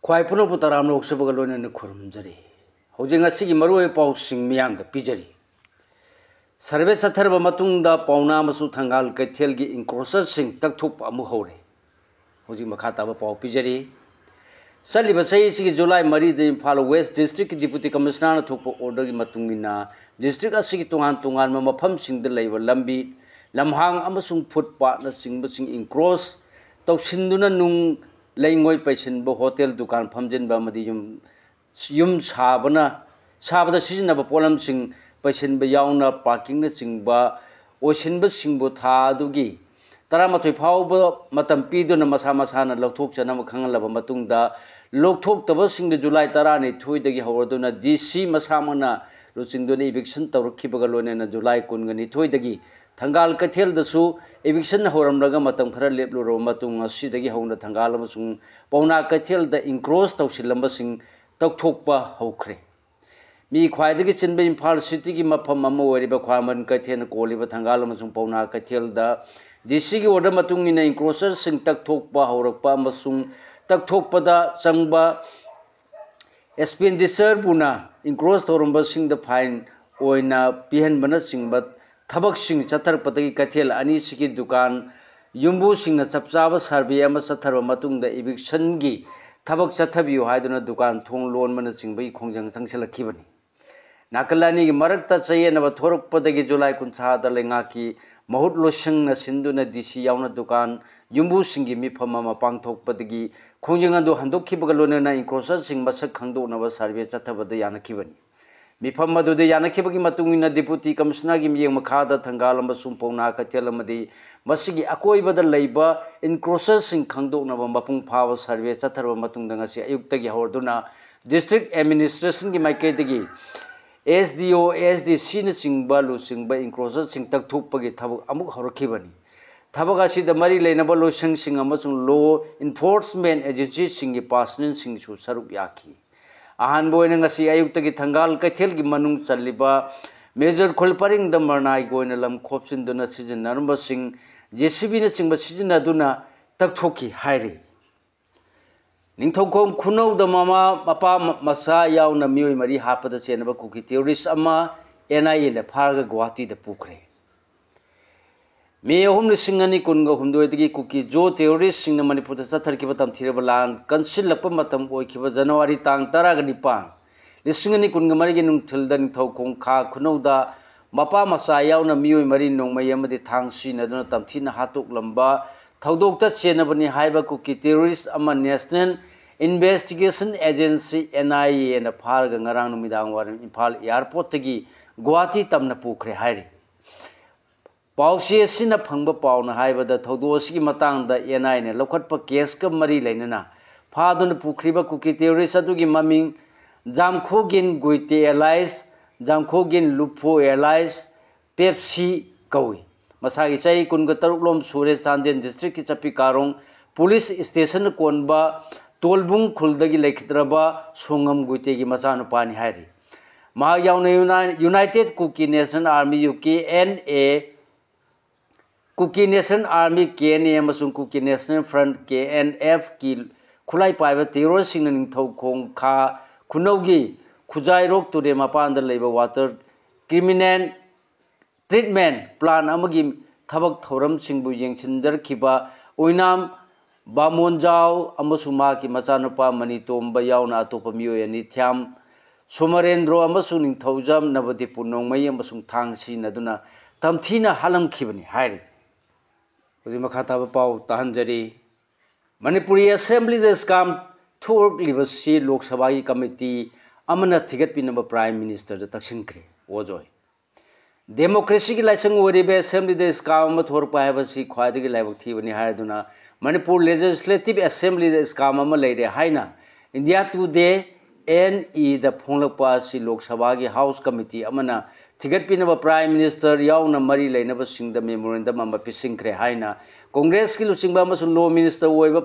ख्वाई पुनपु तराम Lok Sabha लोनन खुरमजरी हौजिंग असिगी मरुए पाउसिंग मियाम the पिजरी सर्वे सथरब मतुंगदा पौना मसु थंगाल कैथेलगी इंक्रोसर सिंग तकथुप अमु हौरे हौजिंग मखाताब पाउ पिजरी सलिब सही जुलाई मरी द इम्फाल वेस्ट डिस्ट्रिक्ट की डिप्यूटी कमिश्नर थोप ऑर्डर की मतुंगिना डिस्ट्रिक्ट असिगी तोंगान तोंगान मफम सिंग द लैब लंबी लमहांग अमसुंग फुटपाथ न सिंग सिंग इंक्रोस तौसिंदुना नुंग लेंगोय पैसिनब होटल दुकान फमजिनबा मदि युम साबदा सिजनब पोलम सिंग पैसिनब याउना पार्किंग न चिंगबा ओसिनब सिंगबो था दुगी तरामथोय फावब मतम पीदुना मसा मसाना लौथोकचनब खंगलब मतुंगदा लौथोक्तब सिंग जुलाई 12 दगी हवरदुना डीसी मसामना लुचिंगदुना इविक्शन तौरखिबगा लोनेना जुलाई 12 दगी थंगाल कैथेल दसु इविक्शन होरमरगा मतम खरा लेपलुरो मतुंग असिदगी हौना थंगाल अमसुंग पौना कैथेल द इंक्रोस तौसिलंब सिंग तौथोकपा हौखरे मी ख्वाइदगी चिनब इम्फाल सिटी की मफम अम ओरिबा ख्वामन कैथेल कोलिबा थंगाल अमसुंग पौना कैथेल द डीसी की ऑर्डर मतुंगिना इंक्रोसर सिंग तौथोकपा हौरकपा अमसुंग तौथोकपदा चंगबा एक्सपेंडिचर बुना इंक्रोस तौरंब सिंग द फाइन ओइना पिहनबना चिंगबा थबक सिंग चथरपतगी कैथेल अनी सिगी दुकान युम्बू सिंग चपचाब सर्वे अमा चथरब मतुंग द इविक्शन की थबक चथबियो हाइदुना दुकान थोंग लोनबना चिंबगी खोंजंग चंगसलखिबनी नाकलानी की मरकता चयेनब थोरकपदगी जुलाई 19 द लेंगा की महुत लोसंग सिंधुना डीसी याउना दुकान युम्बू सिंग की मिफम अमा पांगथोकपदगी खोंजंग अदु हंदोखिबगा लोनेना इंक्रोसर सिंग मसक खंगदोनब सर्वे चथबद यानखिबनी मिफम मदुद यानखिबगी मतुंगिना डिप्यूटी कमिश्नर की मियंग मखादा थंगाल अमसुंग पौना कैथेल अमदी मसिगी अकोइबद लैबा इंक्रोसर सिंग खंगदोनब मपुंग फाव सर्वे चथरब मतुंगदा ngasi अयुक्तगी हवरदुना डिस्ट्रिक्ट एडमिनिस्ट्रेशन की माइकैदगी एसडीओ एसडीसी न चिंगबा लुचिंगबा इंक्रोसर सिंग तकथुपगी थबक अमुक हरखिबनी थबक असिद मरी लेनब लोसंग सिंग अमसुंग लो इन्फोर्समेंट एजेंसी सिंग की पार्सनल सिंग सु सरुक याखी अहानबोइन ngasi अयुक्तगी थंगाल कैथेल की मनुंग चलिबा मेजर खुलपरिंग द मरनाई गोइन लम खोपसिनदुना सिजनरब सिंग जेसीबी न चिंग सिजनदुना तकथोकी हाइरी निंथौखोम खुनौ द मामा मपा मसा याउना मियोय मरी हापद चेनब कुकी टेररिस्ट अमा एनआईए ने फारग गुवाहाटी द पुखरे मे अहुम लिसिंग अनि कुनग हुमदोयदगी कुकी जो टेररिस्ट सिंग मणिपुर चथरखिब तमथिरब लान कंसिलप मतम ओइखिब जनवरी तांग 19 लिसिंग अनि कुनग मरिगे नुंगथिल द निंथौखोम खा खुनौदा मपा मसा याउना मियोय मरी नोंमय अमदि थांगसी नदुना तमथिना हातोकलंबा थौदोकता चेनबनी हाइबा कुकी टेररिस्ट अमा नेशनल इन्वेस्टिगेशन एजेंसी एनआईए न फारग ngarang numidang waram Imphal airport तगी गुवाहाटी तमना पुखरे हाइरी पाउसी असिना फंगबा पाउना हाइबदा थौदोसगी मतांगदा एनआई ने लौखटपा केस का मरी लेनना फादुन पुखरीबा कुकी टेररिस्ट अदुगी ममिंग Jamkhogin Guite airlines Jamkhogin Lupho airlines Pepsi कौई मसागी चाई कुनग तरुकलोम सूरे चांदेन डिस्ट्रिक्ट की चपी कारोंग पुलिस स्टेशन कोनबा तोलबुंग खुलदगी लेखिद्रबा सोंगम गुइते की मचानुपानी हाइरी मा याउना United Kuki National Army UKNA Kuki National Army KNA अमसुंग कुकी नेशनल फ्रंट केएनएफ की खुलाई पाइबा टेररिस्ट सिंग निंथौखोंग खा खुनौगी खुजाइरोक तुरे मपान द लेबा वाटर क्रिमिनल ट्रीटमेंट प्लान अमगी थबक थौरम सिंगबु येंसिनदरखिबा ओइनाम बामोनजाव अमसुमा की मचानुपा मनितोंबा याउना अतोप मियोयनी थ्याम सोमरेंद्रो अमसुंग निंथौजम नबदि पुनोंमय अमसुंग थांगसी नदुना तमथीना हालमखिबनी हाइरी हजि मखाताब पाउ ताहंजरी मणिपुरी असेंबली द स्काम थोरलिबसी लोकसभा की कमिटी अमना थिगतपिनब प्राइम मिनिस्टर द तक्सिनख्रे ओजोय डेमोक्रेसी की लाइसेंस ओरिबे असेंबली द स्काम थोरपा हैबसी ख्वाइदगी लाइबक थीबनी हायदुना मणिपुर लेजिस्लेटिव असेंबली द स्काम अमा लेरे हाइना इंडिया टुडे एनई द फोंगलपा सी लोकसभा की हाउस कमिटी अमना थिगतपिनब प्राइम मिनिस्टर याउना मरी लेनब सिंगद मेमोरेंडम अमा पिसिंख्रे हाइना कांग्रेस की लुचिंगबा अमसुंग लो मिनिस्टर ओइबा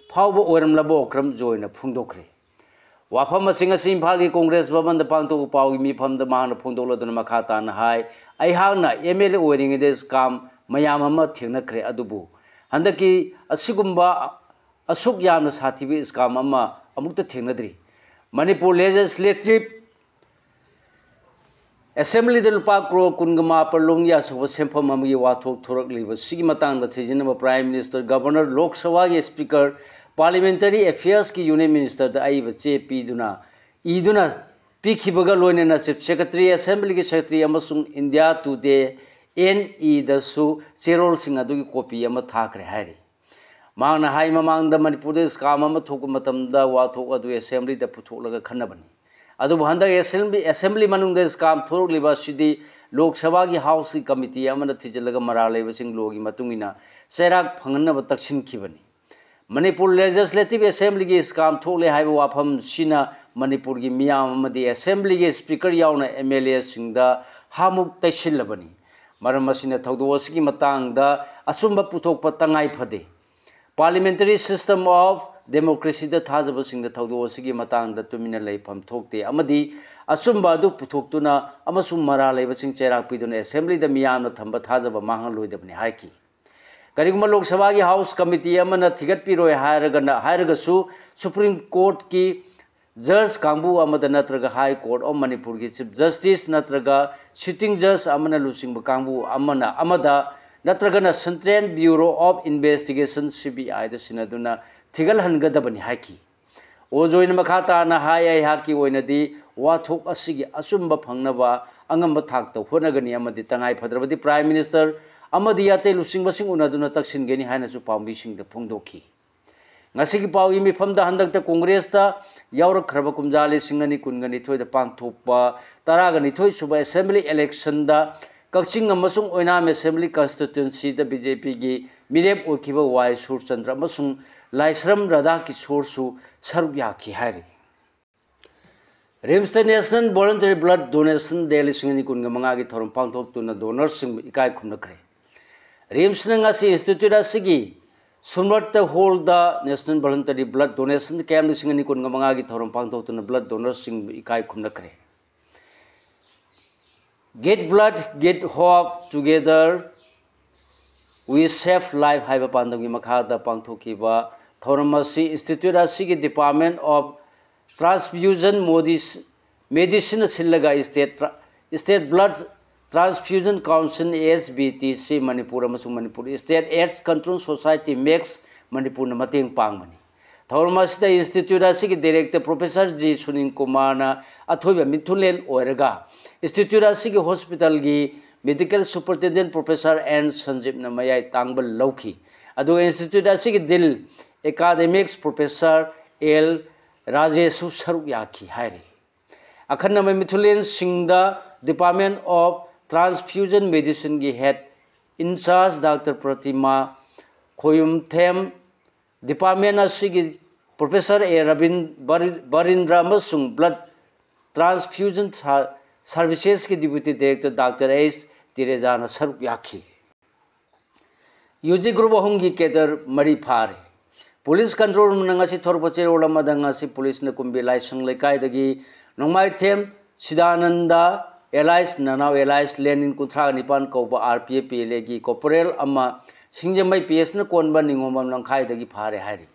फावबा ओरमलबो ओक्रम जोइना फुंगदोखरे वाफम मसिंग असि इम्फाल की कांग्रेस भवन द पांगतो पाउगी मिफम द मांग फोंदोलदुना मखा तान हाय अइहांगना एमएलए ओइरिंगदे स्काम मयाम अमा थेंगनख्रे अदुबु हंदकी असिगुंबा असुक यामना साथिबी स्काम अमा अमुक्त थेंगनद्री मणिपुर लेजिस्लेटिव असेंबली लुपा करोड़ कुनगमा पर लोंगिया सुब सेंफम अमगी वाथोक थोरकलिब सिगी मतंग थिजिनब प्राइम मिनिस्टर गवर्नर लोकसभा के स्पीकर पार्लियामेंटरी अफेयर्स की यूनियन मिनिस्टर द चे पीदुना ईदुना पीखिबगा लोइनेना चीफ सेक्रेटरी असेंबली की सेक्रेटरी अमसुंग इंडिया टुडे NE दसु चेरोल सिंग अदुगी कॉपी अमा थाखरे हाइरी मांगना हाई ममांग द मणिपुर दे स्काम अमा थोक मतमदा वाथोक अदु असेंबली द पुथोलगा खन्नबनी अदुब हंदक असेंबली मनुंग दे स्काम थोरकलिबा सिदी लोकसभा की हाउस की कमिटी अमना थिजलगा मरा लेबसिंग लोगी मतुंगिना सेराक फंगनब तक्सिनखिबनी मणिपुर लेजिस्लेटिव असेंबली की स्काम थोले हाइब वाफम सिना मणिपुर की मियाम अमदी असेंबली के स्पीकर यावना MLA सिंगदा हामुक तैसिलबनी मरम मसिना थौदोसकी मतंगदा असुंब पुथोकप तंगाई फदे पार्लियामेंटरी सिस्टम ऑफ डेमोक्रेसी द थाजबसिंग द थौदोसकी मतंगदा तुमिना लेफम थोकते अमदी असुंब अदु पुथोकतुना अमसुम मरा लेबसिंग चेराक पिदुना असेंबली द मियामना थंब थाजब मांगल लोइदबनी हाइकी करिगुम लोकसभा की हाउस कमिटी अमना थिगतपिरोय हायरगसु सुप्रीम कोर्ट की जज कांगबू अमद नत्रगा हाई कोर्ट ऑफ मणिपुर की चीफ जस्टिस नत्रगा सिटिंग जज अमना लुसिंग कांगबू अमना अमदा नत्रगना central bureau of investigation CBI द सिनदुना थिगल हनगदबनी हाइकी ओ जोइन मखाताना हाय हाकी ओइनदी वाथोक असिगी असुंब फंगनबा अंगम थाक तो होनगनी अमदी तंगाई फद्रबदी प्राइम मिनिस्टर अमदी याते लुसिंगबसिंग उनदुना तक्सिनगनी हायनसु पाउंबिसिंग फुंगदोखी ngasi pau imi famda handak ta congress ta yaur khraba kumjali singani kungani thoi da pangthokpa taragani thoi suba assembly election da kakching amasung oinam assembly constituency da BJP gi mirep okiba wai sur chandra amasung laisram radha ki sorsu saruk yakhi hari RIMS national voluntary blood donation daily singani kunga manga gi thorum pangthok tuna donors sing ikai khumnakre RIMS na ngasi institute asigi Sumrat hold the national voluntary blood donation camp singani kun ngamanga gi thorom pangthok tuna blood donors sing ikai khumnakre get blood get hope together we save life haiba pandagi makha da pangthokiba thoramasi institute asigi department of transfusion medicine sillaga state blood Transfusion Council SBTC Manipur amasung Manipur State AIDS Control Society makes Manipur na mateng pangmani Thormasida Institute asigi Director Professor G Sunin Kumar na athoiba mithulen oiraga Institute asigi hospital gi medical superintendent Professor N Sanjeev na mayai tangbal lauki adu Institute asigi Dil Academics Professor L Rajeshu saruk yakhi hairi akhanna mithulen singda Department of Transfusion Medicine की head in charge Dr. Pratima Khoyumthem Department asigi Professor A Barindra amasung Blood Transfusion Services की Deputy Director Dr. S Tirejana saruk yakhi UG group ahum gi kedar mari phare Police control room ngasi thorpache rolama dangasi police na kumbi laisang lekai dagi nongmai them Sidananda Elias Nanau Elias Lenin Kutra Nipan Koba RPA PLA Corporal Ama Singjamai PS na konba ningomam langkai dagi phare hari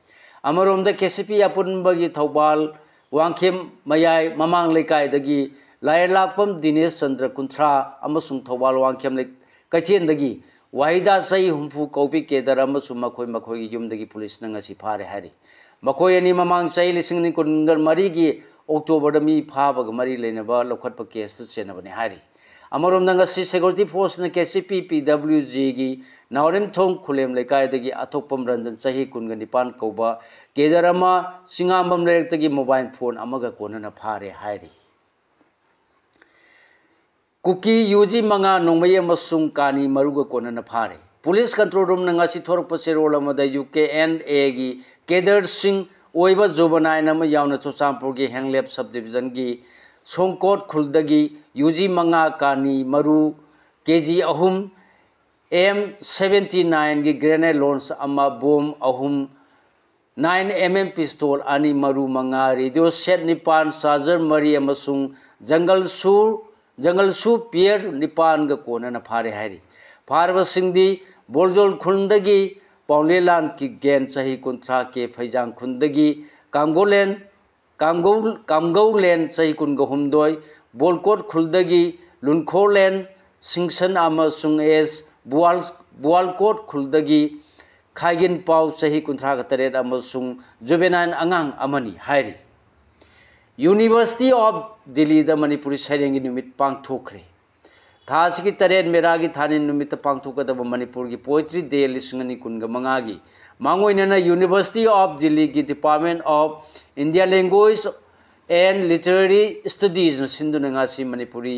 Amarom da KCP apun bagi Thobal Wangkem Mayai Mamang lekai dagi Lai Lakpam Dinesh Chandra Kuntra amasung Thobal Wangkem lek Kachen dagi Wahida sai humfu kopi kedar amasung makhoi yum dagi police na ngasi phare hari Makhoi ani mamang sai lising ni kungar mari gi October da mi phabaga mari leinaba lokhatpa case tu chenabani hari amarom nanga si security force na KCP PWG gi naurem thong khulem lekai dagi athokpam ranjan chahi kungani pan koba kedarama singambam lerek tagi mobile phone amaga konana phare hari kuki UG manga nongmay amasung kani maruga konana phare police control room nanga si thorpa serol amada UKNA gi kedar singh ओइबा जोबनाय नम यावना चोचामपुर की हैंगलेप sub division की सोंकोट खुलदगी UG मंगा कानी मरु KG अहुम M79 की grenade launch अमा बम अहुम 9mm पिस्तौल अनि मरु मंगा रेडियो सेट निपान चार्जर मरी अमसुंग जंगल सु पियर निपान ग कोनना फारे हारी फारब सिंगदी बोलजोल खुंदगी Paulelan की गेन सही कुंत्रा के फैजांग खुंदगी कांगोलेन कामगौलेन चही कुनगा हुमदोय बोलकोट खुलदगी लुनखोलेन सिंगसन अमसुंग एस बुआलकोट खुलदगी खाइगिन पाव चही कुंथ्रागा तरेट अमसुंग जुवेनाइन अंगांग अमनी हायरी यूनिवर्सिटी ऑफ दिल्ली द मणिपुरी सैरेंगी निमित पांगथोखरे थास की तरेट मेरागी थानी निमित पांगथोकदब मणिपुर की पोइट्री डे लिसंगनी कुनगा मंगागी मांगोइनना यूनिवर्सिटी ऑफ दिल्ली की department of India language and literary studies सिंधुना ngasi मणिपुरी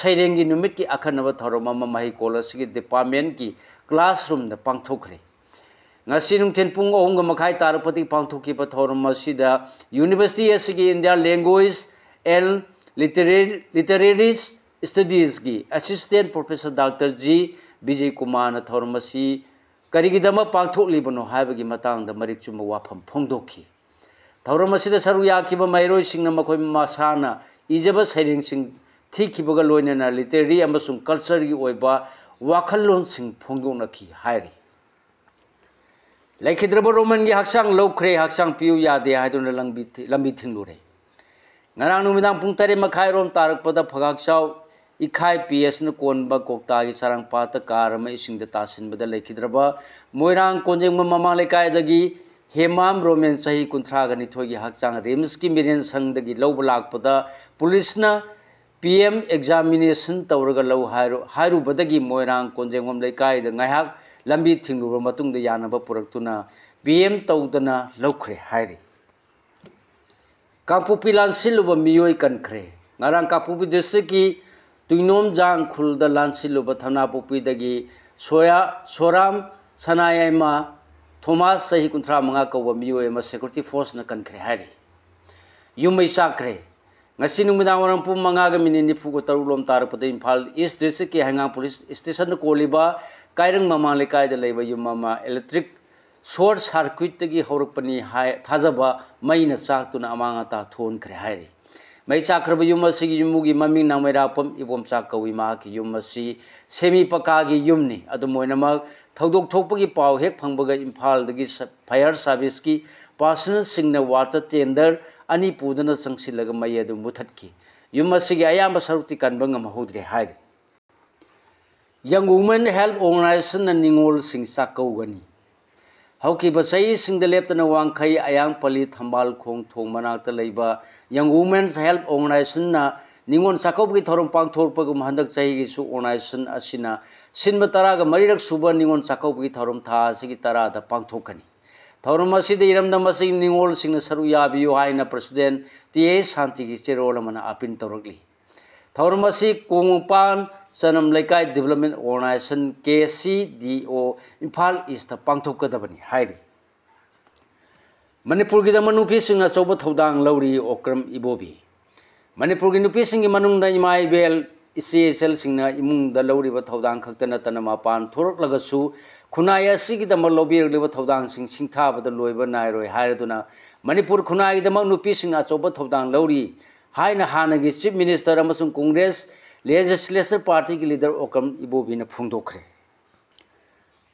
सैरेंगी निमित की अखनब थौरम मही कॉलेज की डिपार्टमेंट की क्लासरूम द पांगथोखरे ngasi nungthen pung ohum makhai tarapati pangthoki pa thorum masida university asigi india language and literary studies gi assistant professor dr g vijay kumar na thorum masi karigidama pangthokli bano haibagi matang da marik chuma wafam phongdokhi thorum masida saru yakiba mairoi singna makhoi masana ijaba saireng sing thikibaga loinana literary amasung culture gi oiba wakhallon sing phongdoknaki hairi लेखिद्रब Roman की हक्सांग लौख्रे हक्सांग PU यादे हाइदुन लंबी थिंगलुरे ngarang numidang pung tare makhai rom tarakpada phagaksaw ikhai ps न कोनबा कोक्ता की sarang pata karama ising da tasin bada lekhidraba moirang konjeng mamang lekai dagi hemam romen sahi kunthra gani thogi hakchang rims की मिरेन संग दगी लौब लाकपदा police न pm examination तवरगा लौ हाइरु बदगी मोइरांग कोंजेंगम लेkai द ngaihak lambi thingluba matung da yanaba puraktuna pm tawdana lawkhre hairi Kapupi lansiluba miyoi kankhre ngarang Kapupi district ki tuinom jang khulda lansiluba thana pupi dagi soram sanayama Thomas sahi kunthra manga kawba miyoi ma security force na kankhre hairi yumai sakre ngasi numidang warang pum manga ga minini phugo tarulom tarapata Imphal East district ki hangang police station koliba kairang mamang lekai da leiba yumama electric short circuit gi horukpani hai thajaba maina chaktuna amanga ta thon khre hairi mai chakraba yumasi gi yumugi maming nangmaira pam ibom chakawi ma ki yumasi semi paka gi yumni adu moinama thodok thokpagi paw hek phangbaga Imphal dagi fire service ki personal singna water tender ani pudana changsilaga mai adu muthatki yumasi gi ayamba sarukti kanbang mahudre hairi Young Women Help Organization na ningol sing sakawgani. Hauki basai sing the left na wangkai ayang pali thambal khong thong manakta leiba Young Women's Help Organization na ningon sakawgi thorom pang thorpag mahandak chahi gi su organization asina sinba taraga marirak suba ningon sakawgi thorom tha asigi tara da pang thokani. Thorom asida iramda masing ningol sing na saru yabiyo haina president TA Shanti gi cherola mana apin torogli. Thormasi Kongpan Sanam Lekai Development Organization KCDO Imphal East Pangthokadabani Hairi Manipur gi manupi singa soba thodang lauri okram ibobi Manipur gi nupi singi manung da imai bel isel singna imung da lauri ba thodang khaktana tanama pan thorok lagasu khunaya sigi da malobi rliba thodang sing singtha ba da loiba nairoi hairaduna Manipur khunai da nupi singa soba thodang lauri Haina Hanagi Chief Minister amasung Congress Legislature Party ki leader Okam Ibobi na phungdokre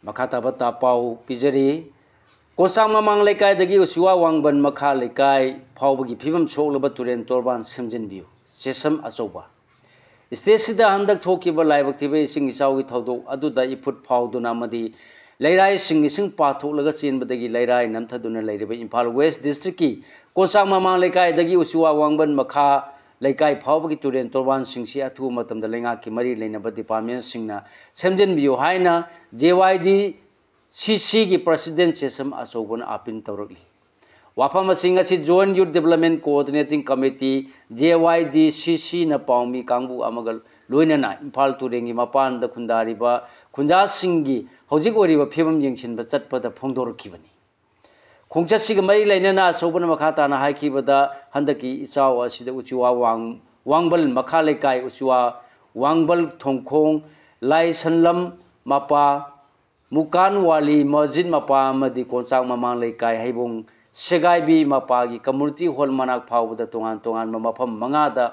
Makata bata pau pijari Kosang mamang lekai dagi usuwa wangban makha lekai phawbagi phibam soklaba turen torban semjin biu sesam achoba State da handak thokiba laibak thibe sing isau gi thodok aduda iput phawduna madi Leirai sing patholaga chenbadagi leirai namthaduna leiriba Imphal West District ki Kosang mamang lekai dagi usuwa wangban makha lekai phawbagi turen torban singsi athu matamda lenga ki mari leinaba department singna semjen biyo haina JYD CC ki president sesam achobon apin torogli wafam singa si Joint Youth Development Coordinating Committee JYD CC na paumi kangbu amagal loinana Imphal turengi mapan da khundariba khunja singi hojik oriba phebam jingsin ba chatpada phongdorkibani khongchat siga mari lainana sobana makhata na haikibada handaki ichaw asida uchiwa wangbal makha lekai uchiwa wangbal thongkhong lai sanlam mapa mukan wali masjid mapa amadi konchang mamang lekai haibong segaibi mapa gi community hall manak phawbada tongan mafam manga da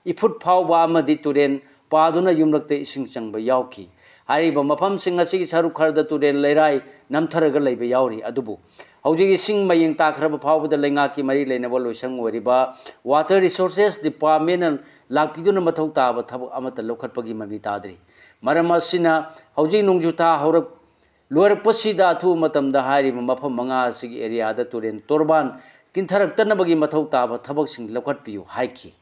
ifut phawba amadi turen paduna yumlakte ising changba yauki हारिबा मफमसिंग असिगी सरुक Khardah Tourane Lairai नमथरगा लेबा यावरी अदुबु हौजिगी सिंग मयेंग ताखरबा फावबदा लेंगाकी मरी लेनबा Loisang ओरिबा water resources department लाक्पिदुना मथौ ताबा थबक अमता लौखटपगी mummy तादरी मरम असिना हौजिग नोंजुता हौरक लोरपसिदा अथु मतमदा हारिबा मफम मंगा असिगी एरियादा Tourane तोरबान किंथरक्तनबगी मथौ ताबा थबकसिंग लौखटपियु हाइकी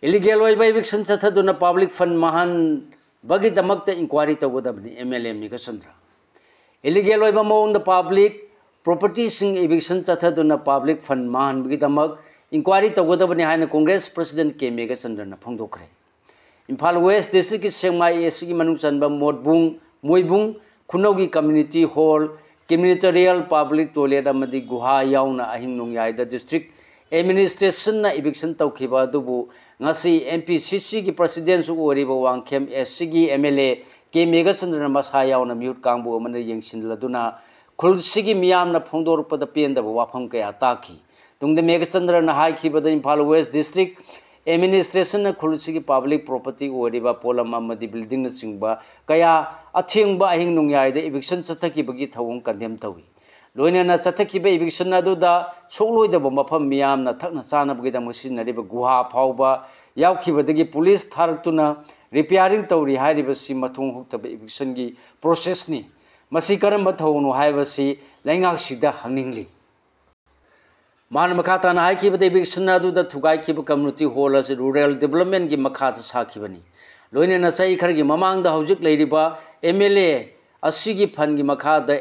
illegal ओइबा eviction चथदुना public fund महान बगी दमकता inquiry तौगदबनी MLA Mika चंद्र illegal ओइबा मौंग public property सिंग eviction चथदुना public fund महान बगी दमक इंक्वायरी तौगदबनी हाइना कांग्रेस प्रेसिडेंट के मेगा चंद्रना फोंदोखरे इम्फाल वेस्ट डिस्ट्रिक्ट की सेंगमाई एसी की मनुंग चनबा मोटबुंग मोइबुंग खुनौगी कम्युनिटी हॉल कम्युनिटेरियल पब्लिक टॉयलेट अमदी गुहा याउना अहिंग नोंयाइदा डिस्ट्रिक्ट एडमिनिस्ट्रेशन ना इविक्शन तौखिबा दुबु ngasi MPCC की प्रेसिडेंट सु ओरिबा वांगखेम SC की MLA के मेगा चंद्रना मसा याउना म्यूट कांगबु अमने यंगसिनलदुना खुलसिगी मियामना फोंदोरपदा पेंदबा वाफम कया ताखी तुंगदे मेगा चंद्रना हाइखिबदा इम्फाल वेस्ट डिस्ट्रिक्ट एडमिनिस्ट्रेशन खुलसिगी पब्लिक प्रॉपर्टी ओरिबा पोलम अमदी बिल्डिंग न चिंगबा कया अथेंगबा अहिंग नोंयाइदा इविक्शन चथकिबगी थवंग कंडेम तवी लोइनना चथकिबा इविक्शन अदुदा सोलोइदबा मफम मियामना थकना चानबगीदा मुसिनरिबा गुहा फावबा यावखिबदगी पुलिस थारतुना रिपेयरिंग तौरी हारिबसी मथुंग हुक्तबा इविक्शन की प्रोसेस नि मसी करम थौनो हाइबसी लैंगाक्सिदा हंगनिंगली मान मखाताना हाइखिबदा इविक्शन अदुदा थुगाइखिबा कम्युनिटी हॉल अस रूरल डेवलपमेंट की मखाता साखिबनी लोइनना चै खरगी ममांगदा हौजिक लेरिबा MLA असिगी फंड की मखादा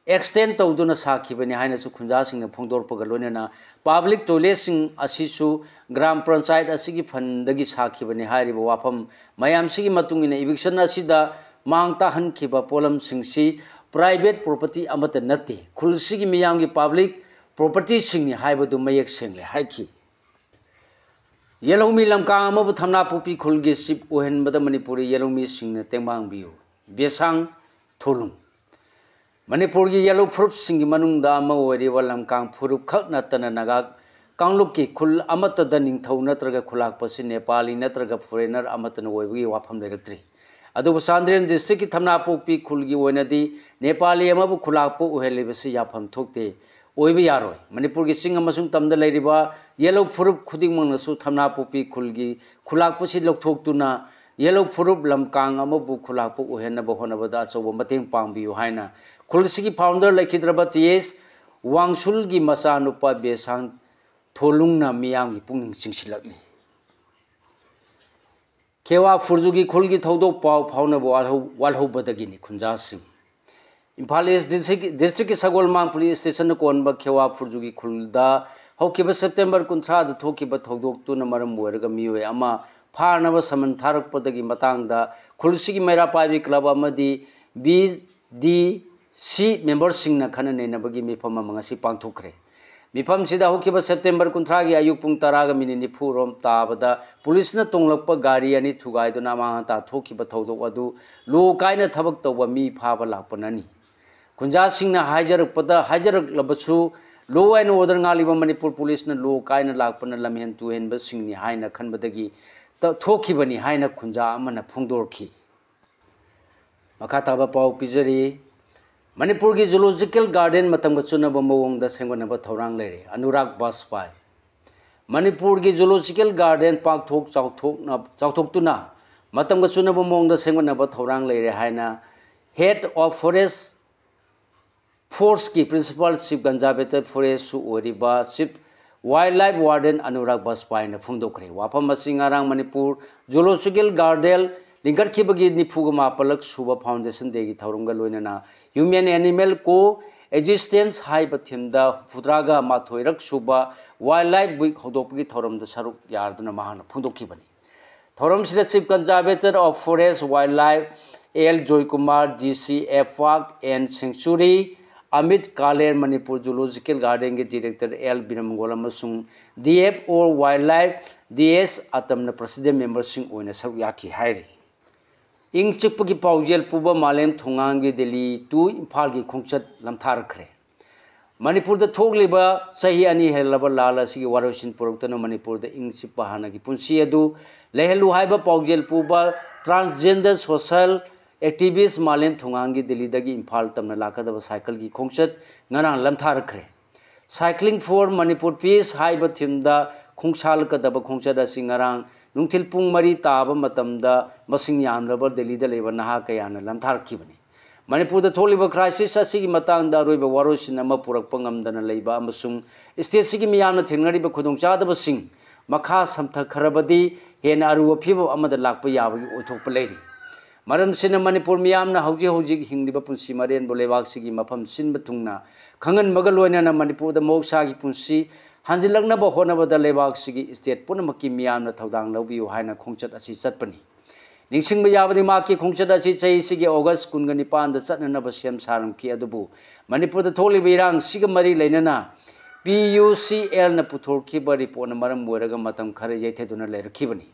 एक्सटेंड तौदुना साखिबनी हाइनसु खुंजासिंगना फोंदोरपगा लोइनना पब्लिक टॉयलेटसिंग असिसु ग्राम पंचायत असिगी फंडगी साखिबनी हारिबा वाफम मयामसिगी मतुंगिना इविक्शन असिदा मांगता हनखिबा पोलमसिंगसी प्राइवेट प्रॉपर्टी अमत नते खुलसिगी मियामगी पब्लिक प्रॉपर्टी सिंगनी हाइबदु मयेक सेंगले हाइखी येलौमी लमका अमबु थमनापुपी खुलगी सिप ओहेनबदा मणिपुरी येलौमी सिंगने तेंबांगबियु बेसांग थोलुंग मणिपुर की येलो फुरुप सिंगी मनुंगदा अमा ओरिबा लमकांग फुरुप खक नतना नागा कांगलुप की खुल अमतदा निंगथौ नत्रगा खुलाकपसि नेपाली नत्रगा फॉरेनर अमतन ओइबगी वाफम लेरक्त्रि अदुबु चांद्रेन डिस्ट्रिक्ट की थमनापुपी खुलगी ओइनदी नेपाली अमबु खुलाकपो ओहेलिबसि याफम थोकते ओइबि यारोय मणिपुर की सिंग अमसुंग तमदा लेरिबा येलो फुरुप खुदिंगमंगनसु थमनापुपी खुलगी खुलाकपसि लौथोक्तुना येलो फुरुप लमकांग अमबु खुलाकपो ओहेनबा होनबदा अचौबा मतेंग पांगबियु हाइना खुलसिगी फाउंडर लेखिद्रबा TS वांगसुल की मचानुपा बेसांग थोलुंगना मियामगी पुंगिंग चिंगसिलकली खेवा फुरजुगी खुलगी थौदो पाव फाउनबा वालहौबदगिनी खुंजासिंग इम्फाल ईस्ट डिस्ट्रिक्ट की सगोलमांग पुलिस स्टेशन कोनबा खेवा फुरजुगी खुलदा हौकिबा सेप्टेम्बर 19 थोकिबा थौदोक्तुना मरम ओइरगा मियोय अमा फारनबा समन थारकपदगी मतांगदा खुलसिगी मैरापाइबी क्लब अमदी BDC मेंबरसिंगना खन नेनबगी मिफम मंगसी पांथोखरे मिफम सिदा होकिबा सेप्टेम्बर 19 की अयुक पुंग 10:40 रोम ताबदा पुलिसना तोंगलकपा गाड़ी अनि थुगाइदुना मांगता थोकिबा थौदोक अदु लो कायना थबक तौबा मी फाबा लापननी खुंजासिंगना हाइजरकलबसु लो एंड ऑर्डर गालिबा मणिपुर पुलिसना लो कायना लापना लमहेन तुहेनबा सिंगनी हाइना खनबदगी थोखिबनी हाइना खुंजा अमना फोंदोरखी मखाताबा पाव पिजरी मणिपुर की जूलॉजिकल गार्डन मतंग चुनब मवोंगदा सेंगनब थौरांग लेरे अनुराग बाजपाई मणिपुर की जूलॉजिकल गार्डन पाकथोक चाउथोक्तुना मतंग चुनब मवोंगदा सेंगनब थौरांग लेरे हाइना हेड ऑफ फॉरेस्ट फोर्स की प्रिंसिपल चीफ कंजर्वेटर फॉरेस्ट सु ओरिबा chief wild life warden Anurag Bajpai ने फोंदोखरे वाफम मसिंगारांग मणिपुर जूलॉजिकल गार्डन लिंगरखिबगी 94 सुबा फाउंडेशन डेगी थौरंगा लोइनना ह्यूमन एनिमल को एक्जिस्टेंस हाइबा थिमदा 73 सुबा वाइल्ड लाइफ वीक होदोपगी थौरमदा सरुक यारदुना महान फोंदोखिबनी थौरम सिदा chief conservator of forest wildlife L Joy Kumar GCF Park and Sanctuary Amit Kaler Manipur zoological garden के डायरेक्टर L बिरमगोल अमसुंग DFO वाइल्ड लाइफ DS अतमना प्रेसिडेंट मेंबरसिंग ओइना सरुक याखि हाइरे इंग चिपकी पाउजेल पुबा मालेम थोंगांगी दिल्ली टू इम्फाल की खोंचत लमथारखरे मणिपुर द थोगलिबा सही अनि हेलबा लाल असि वारोसिन पुरक्तन मणिपुर द इंग सिपा हानागी पुंसी अदु लेहलु हाइबा पाउजेल पुबा ट्रांसजेंडर सोशल एक्टिविस्ट मालेम थोंगांगी दिल्ली दगी इम्फाल तमना लाकदबा साइकिल की खोंगचत ngana lamtharkhre cycling for Manipur peace हाइबा थिमदा खोंगसाल कदबा खोंगचदा सिंगारांग नुंथिल पुंग मरी ताबा मतमदा मसिंग यामलबा दिल्ली द लेबा नहा कयाना lamtharखिबनी मणिपुर द थोलिबा क्राइसिस असिगी मतंगदा रोइबा वारोसिन अमा पुरकपा ngamdana leiba amasung state sigi miyamna thengnariba khudongchadaba sing makha samthakharabadi hena aruwa phiba amada lakpa yabagi othokpa leiri maram sina manipur miyamna hauji hingliba punsi maren bolebak sigi mafam sinba thungna khangan maga loina na manipur da moksa gi punsi hanjilakna ba honaba da lebak sigi state punamaki miyamna thodang lobiu haina khongchat asi chatpani ningsingba yabadi maki khongchat asi chai sigi august 19 da chatnana ba sem saram ki adubu manipur da tholi birang siga mari leinana PUCL na puthorki ba report na maram boiraga matam khare jaitheduna leirkhibani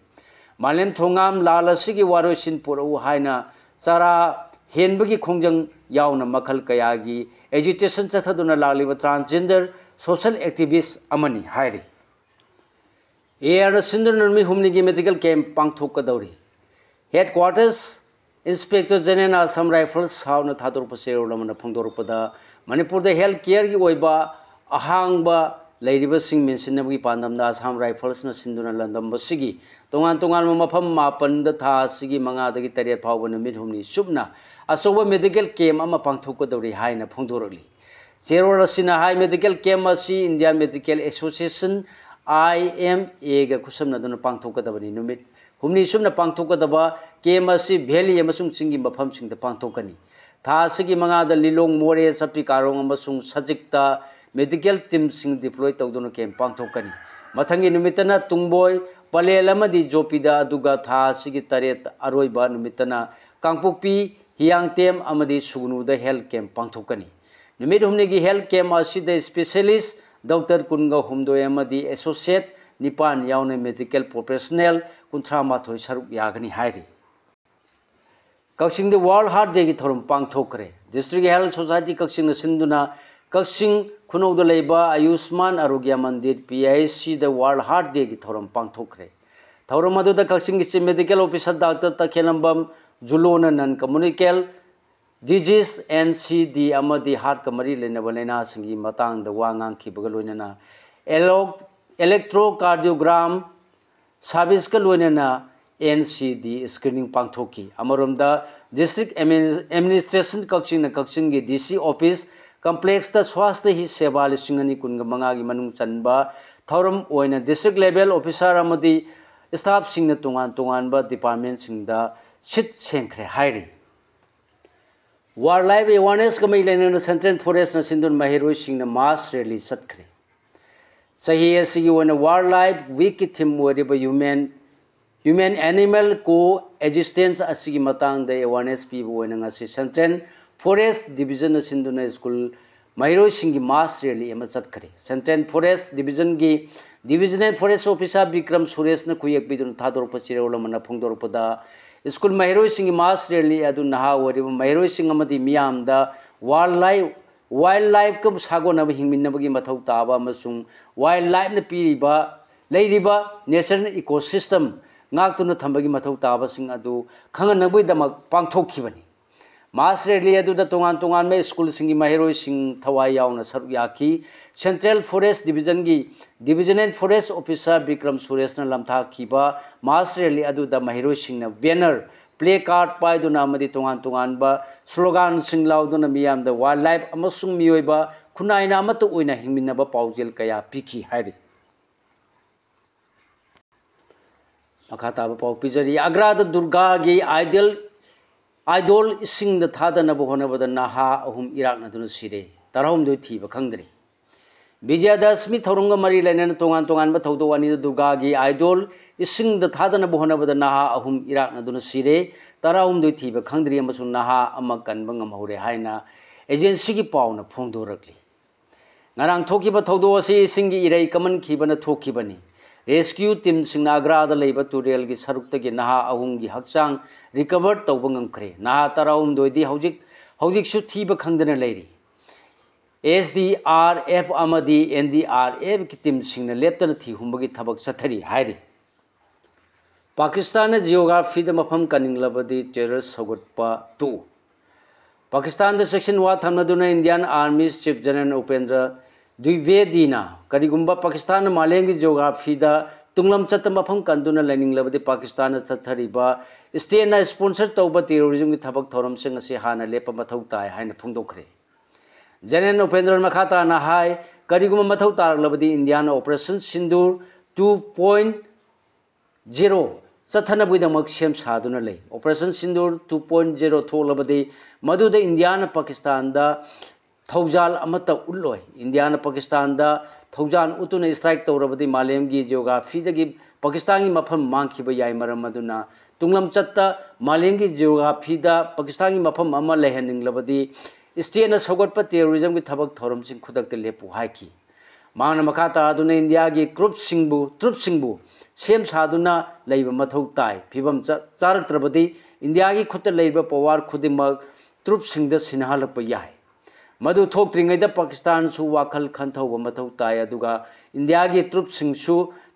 मालेम Thongam लाल असिगी वारोसिन पुरउ हाइना चारा हेनबगी खोंजंग यावना मखल कयागी education चथदुना लालिबा ट्रांसजेंडर सोशल एक्टिविस्ट अमनी हाइरी एआर सिंदुनमी हुमनिगी मेडिकल कैंप पांगथोकदौरी headquarters inspector general Assam rifles हाउना थादोरप सेरोलमना फोंदोरपदा मणिपुर द हेल्थ केयर की ओइबा अहांगबा लेरिबा सिंग मेंसिनबगी पांदमदा असम राइफल्स न सिंदुना लंदम बसिगी तोंगान तोंगान मफम मापन द था सिगी मंगा दगी तरेट फाव नमित हुमनी सुबना असोबा मेडिकल कैंप अमा पांगथोकदौरी हाइना फोंदोरगली चेरोल असिना हाई मेडिकल कैंप असि इंडियन मेडिकल एसोसिएशन IMA गा खुसमनदुना पांगथोकदबनी नुमित हुमनी सुबना पांगथोकदबा कैंप असि वैली अमसुंग सिंगी मफम सिंगदा पांगथोकनी था सिगी मंगा द लिलोंग मोरे सपी कारोंग अमसुंग सजिकता मेडिकल टीम सिंग डिप्लॉय तौदुना कैंप पांगथोकनी मथंगी नुमितना तुंगबोय पलेल अमदी जोपीदा अदुगा था सिगी तरेट अरोइबा नुमितना कांगपोकपी हियांगतेम अमदी सुगनुदा हेल्थ कैंप पांगथोकनी नुमित हुमनीगी हेल्थ कैंप असिदा स्पेशलिस्ट डॉक्टर कुनगा हुमदोय अमदी एसोसिएट निपान यावने मेडिकल प्रोफेशनल 38 सरुक यागनी हाइरी कक्सिंग द वर्ल्ड हार्ट डे की थोरम पांगथोकरे डिस्ट्रिक्ट हेल्थ सोसाइटी कक्सिंग सिंदुना कक्सिंग खुनौद लेबा आयुष्मान आरोग्य मंदिर PIC द वर्ल्ड हार्ट डे की थोरम पांगथोकरे थौरम अदुदा कक्सिंग की medical officer doctor Takhellambam Julon non communicable disease NCD अमदी हार्ट कमरी लेनबा लेना सिंगी मतंग द वांगांग खिबगा लोइनना इलेक्ट्रोकार्डियोग्राम सर्विस का लोइनना NCD स्क्रीनिंग पांगथोकी अमरोमदा डिस्ट्रिक्ट एडमिनिस्ट्रेशन कक्सिंग की DC ऑफिस कॉम्प्लेक्स द स्वास्थ्य ही सेवा लिसिंगनी कुनगा मंगागी मनुंग चनबा थौरम ओइना डिस्ट्रिक्ट लेवल ऑफिसर अमदी स्टाफ सिंगना तोंगान तोंगानबा डिपार्टमेंट सिंगदा सिट सेंखरे हाइरी वाइल्ड लाइफ अवेयरनेस का लेना सेंट्रल फॉरेस्ट सिंधुन महिरोई सिंगना मास रैली चतखरे सही असिगी ओइना वाइल्ड लाइफ वीक की थीम ओरिबा ह्यूमन एनिमल को एग्जिस्टेंस असिगी मतंग द अवेयरनेस पीबो ओइना ngasi सेंट्रल फॉरेस्ट डिवीजन सिंधुना स्कूल महिरोई सिंगी मास रैली एमा चतखरे सेंट्रल फॉरेस्ट डिवीजन की divisional forest officer Vikram Suresh न खुयक बिदुन थादोरप चिरेवलमना फोंदोरपदा स्कूल महिरोई सिंगी मास रैली अदु नहा ओरिबा महिरोई सिंग अमदी मियामदा वाइल्ड लाइफ का सागोनब हिंगमिनबगी मथौ ताबा अमसुंग वाइल्ड लाइफ न पीरिबा लेरिबा natural ecosystem ngaktuна thambagi mathau taba sing adu khanganaboi damak pangthokkhibani mass rally अदुदा तोंगान तोंगान में स्कूल सिंगी महिरोई सिंग थवाई यावना सरुक याखी सेंट्रल फॉरेस्ट डिवीजन की divisional forest officer Vikram Suresh न लमथाखिबा मास रैली अदुदा महिरोई सिंग न बैनर प्ले कार्ड पाइदुना अमदी तोंगान तोंगान बा स्लोगान सिंग लाउदुना मियाम द वाइल्ड लाइफ अमसुंग मियोइबा खुनाइना अमत ओइना हिंगमिनबा पाउजेल कया पिखी हाइरि मखाताबा पाउ पिजरी अग्राद दुर्गा की आइडोल इसिंग थादनब होनबद नहा अहुम इराकनदुन सिरे तरहुमदो थीब खंगद्री विजयदशमी थौरंग मरी लेनन तोंगान तोंगान थौदो वानी दुर्गा की आइडोल इसिंग थादनब होनबद नहा अहुम इराकनदुन सिरे तरहुमदो थीब खंगद्री अमसुं नहा अमा कनब ngam हाइना एजेंसी की पाउना फोंदोरकली ngarang thokiba thौदो असि इसिंग इरै कमन खिबना थोखिबनी रेस्क्यू टीम सिंग आग्राद लेबा तुरेल की सरुक की नहा अहुम की हक्चांग रिकवर तौब ngamkhre नहा तराउम दोइदी हौजिक सु थीब खंगदना लेरी SDRF अमदी NDRF की टीम सिंह लेप्तन थी हुंबगी थबक चथरी हायरी पाकिस्तान जियोग्राफी मफम कनिंगलबदी टेररिस्ट सौगटपा 2 पाकिस्तान सेक्शन 1 थमदुना Indian army chief general Upendra द्विवेदीना करिगुंबा पाकिस्तान मालेम की जियोग्राफी तुंगलम चत मफम कंदुना लेनिंगलबदी पाकिस्तान चथरीबा स्टेटना स्पॉन्सर तौबा टेररिज्म की थबक थौरम सिंह असे हाना लेप मथौ ताय हायना फोंदोखरे जनरल उपेंद्र मखाताना हाय करिगुंबा मथौ तारलबदी इंडियन ऑपरेशन सिंदूर 2.0 चथनबुदमक सेम सादुना ले ऑपरेशन सिंदूर 2.0 थोलबदी मदुद इंडिया पाकिस्तान थौजाल अमत उल्लोय इंडिया पाकिस्तान थौजान उतुना स्ट्राइक तौरबदी मालेम की जियोग्राफी पाकिस्तान की मफम मांखिब याय मरम मदुना तुंगलम चत्त मालेम की जियोग्राफी पाकिस्तान की मफम अमा लेहनिंगलबदी स्टेटना सौगटप टेररिज्म की थबक थौरम सिंह खुदक लेपु हायखी मांगना मखा तादुना इंडिया की ट्रुप सिंह सेम सादुना लैब मथौ ताय फिबम चारक्त्रबदी इंडिया की खुद लैब पवार खुदिमक ट्रुप सिंह सिनहलप याय मधु थोक्त्रिंगैदा पाकिस्तान सु वाखल खंथौब मथौ ताय अदुगा इंडिया की ट्रुप सिंह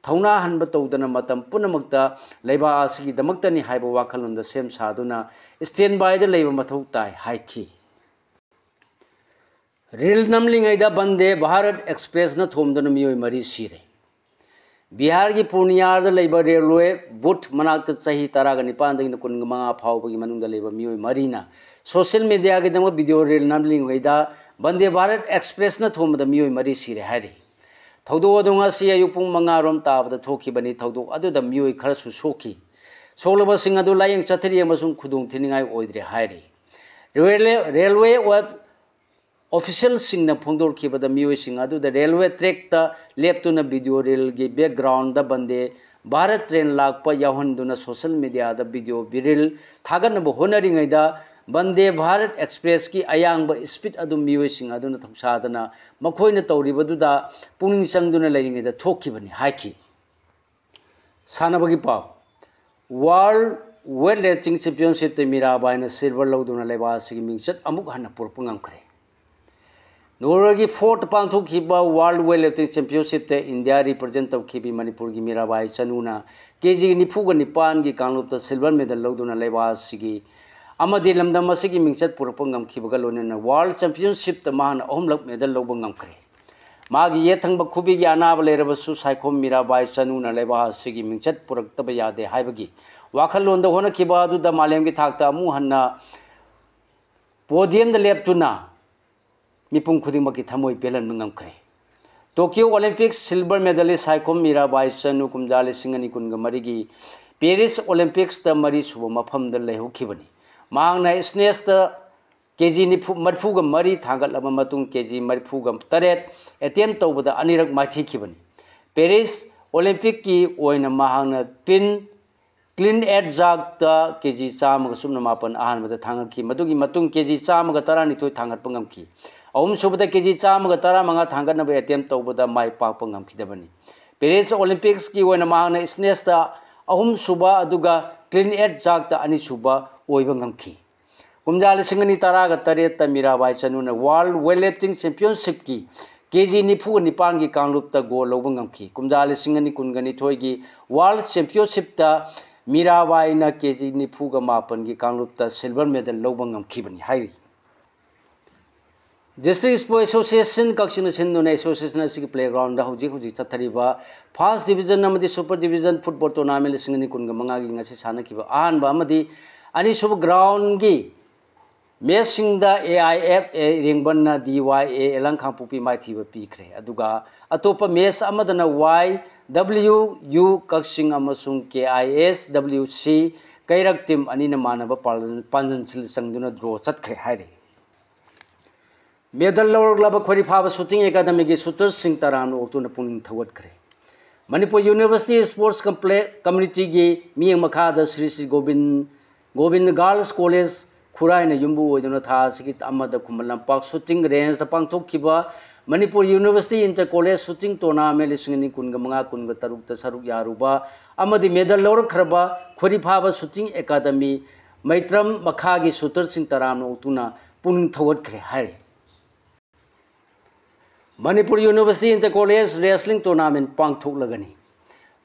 थौना हनब तौदना मतम पुनमक्ता लैबा आसिगी दमक्तनी हायब वाखलुंदा सेम सादुना स्टैंड बाय द लैब मथौ ताय हायखी रेल नमलिंगैदा बंदे भारत एक्सप्रेस न थोमदना मियोय मरी सिरे बिहार की पूर्णिया रेलवे बूथ मनाक्त चाही 19 15 फाउबगी मनुंगदा लेबा मियोय मरीना सोशल मीडिया की वीडियो रेल नमलिंगैदा बंदे भारत एक्सप्रेस न थोमदा मियोय मरी सिरे हायरी थौदो अदुंगासी अयुक पुंग 5 रोम ताबदा थोखिबनी थौदो अदुदा मियोय खरसु सोखी सोलबसिंग अदु लायंग चथरी अमसुंग खुदुंग थिनिंगाय ओइद्रे हायरी रेलवे ऑफिशियल सिंह फोंदोरखिबद मियोयसिंग अदुदा रेलवे ट्रैक लेप्तुना वीडियो रेल की बैकग्राउंड बंदे भारत ट्रेन लाप यावहंदुना सोशल मीडिया वीडियो विरल थागनब होनरिंगैदा बंदे भारत एक्सप्रेस की अयांब स्पीड अदु मियोयसिंग अदुना थौसादना मखोयना तौरिबदुदा पुनिंग चंगदुना लेरिंगैदा थोखिबनी हायखी सानबगी पाव वर्ल्ड वेट लिफ्टिंग चैंपियनशिप मीराबाईना सिल्वर लौदुना लेबासिगी मिंगचत अमुक हन्ना पुरप ngamkhre नोर्वे की 4th पांथोखिबा world weight lifting championship India represent तौखिबी मणिपुर की मीराबाई चनुना केजी 94 की कांगलुप सिल्वर मेडल लौदुना लेबासिगी अमदी लमदम असिगी मिंगचत पुरप ngamkhibga लोनना वर्ल्ड चैंपियनशिप मान अहुमलक मेडल लौब ngamkhre मागी येथंग खुबी की अनाब लेरबसु साइखोम मीराबाई चनुना लेबासिगी मिंगचत पुरक्तब यादे हाइबगी वाखलोंद होनखिबा अदुदा मालेम की थाकता अमु हन्ना पोडियम लेप्तुना मिपुंग खुदिंग की थमोय पेलन ngamkhre Tokyo Olympics silver medallist Saikhom Mirabai Chanu कुमजा 2019 की पेरिस ओलंपिक्स मरी सुब मफम लेहौखिबनी मांगना स्नेस केजी 40 मरी थांगलब केजी 48 एटेम्प तौबद अनिरक माथिखिबनी पेरिस ओलंपिक की ओइना मांगना क्लीन एट जाग केजी 154 अहानबद थांगखि मदुगी मतुंग केजी 112 थांगटप ngamखि अहम सुबद केजी 115 थांगनब एटेम्प तौबद माय पाक ngamखिदबनी पेरिस ओलंपिक्स की ओइना मांगना स्नेस अहम सुबा अदुगा क्लीन एट जाग अनी सुबा ओइब ngamखि कुमजा 2018 मीराबाई चनुना वर्ल्ड वेट लिफ्टिंग चैंपियनशिप की केजी 94 की कांगलुप गोल लौब ngamखि कुमजा 2019 की वर्ल्ड चैंपियनशिप मीराबाई केजी 94 की कांगलुप सिल्वर मेडल लौब ngamखिबनी हाइरी डिस्ट्रिक्ट स्पोर्ट्स एसोसिएशन कक्सिंग सिंधुना एसोसिएशन की प्लेग्राउंड हौजिक चथरीबा फर्स्ट डिवीजन अमदी सुपर डिवीजन फुटबॉल टूर्नामेंट 2015 की ngasi सानखिबा अहानबा अमदी अनीसुब ग्राउंड की मैचिंगदा AIFA रेंगबन DYA एलंखांपुपी माइथीब पीखरे अदुगा अतोप मैच अमदना YWU कक्सिंग अमसुंग KISWC कैरक टीम अनीना मानब पांजन सिल संगदुना ड्रॉ चतखरे हाइरे मेडल लौरग्लब खोरीफाब शूटिंग एकेडमी की शूटर सिंह तरान ओक्तुना पुनिंग थवटखरे मणिपुर यूनिवर्सिटी स्पोर्ट्स कम्युनिटी की मियंग मखादा श्री गोविंद गर्ल्स कॉलेज खुराइन युम्बु ओइदुना थासिगी अमद खुमल लंपाक शूटिंग रेंज पांथोखिबा Manipur university inter college shooting tournament 2015 सरुक यारुबा अमदी मेडल लौरखरबा खोरीफाब शूटिंग एकेडमी मैत्रम मखा की शूटर सिंह तरान ओक्तुना पुनिंग थवटखरे हाइरे Manipur University Inter College Wrestling Tournament Pangthoklagani.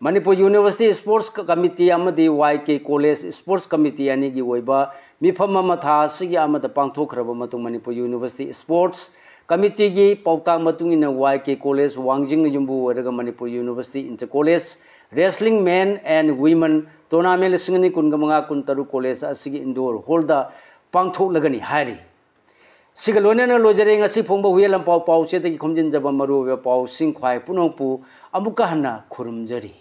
Manipur University Sports Committee amadi YK College Sports Committee ani gi oiba mifam ama tha sigi amada pangthokhraba matung Manipur University Sports Committee gi pautang matung ina YK College Wangjing yumbu oraga Manipur University Inter College Wrestling Men and Women Tournament singani kungamanga kuntaru college asigi indoor holda pangthoklagani hari. Sigalonena lojare ngasi phongba huyelam pau pau se tagi khomjin jaba maru we pau sing khwai punongpu amuka hana khurumjari.